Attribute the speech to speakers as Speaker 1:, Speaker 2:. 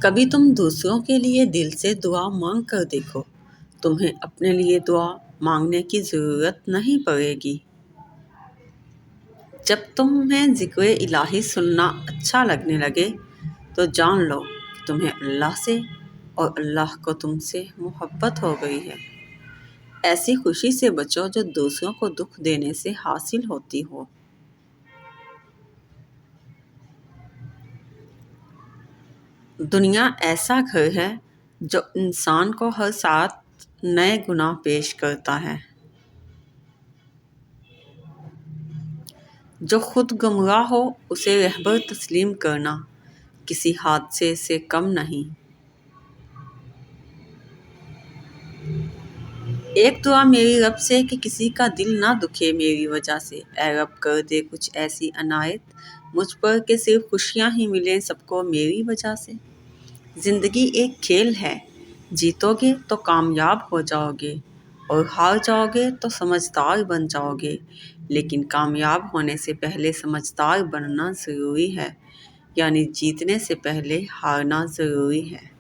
Speaker 1: کبھی تم دوسروں کے لیے دل سے دعا مانگ کر دیکھو، تمہیں اپنے لیے دعا مانگنے کی ضرورت نہیں پڑے گی۔ جب تمہیں ذکر الہی سننا اچھا لگنے لگے تو جان لو کہ تمہیں اللہ سے اور اللہ کو تم سے محبت ہو گئی ہے۔ ایسی خوشی سے بچو جو دوسروں کو دکھ دینے سے حاصل ہوتی ہو۔ دنیا ایسا گھر ہے جو انسان کو ہر ساتھ نئے گناہ پیش کرتا ہے۔ جو خود گمراہ ہو اسے رہبر تسلیم کرنا کسی حادثے سے کم نہیں۔ ایک دعا میری رب سے کہ کسی کا دل نہ دکھے میری وجہ سے، اے رب کر دے کچھ ایسی عنایت مجھ پر کہ صرف خوشیاں ہی ملیں سب کو میری وجہ سے۔ زندگی ایک کھیل ہے، جیتو گے تو کامیاب ہو جاؤ گے اور ہار جاؤ گے تو سمجھدار بن جاؤ گے، لیکن کامیاب ہونے سے پہلے سمجھدار بننا ضروری ہے، یعنی جیتنے سے پہلے ہارنا ضروری ہے۔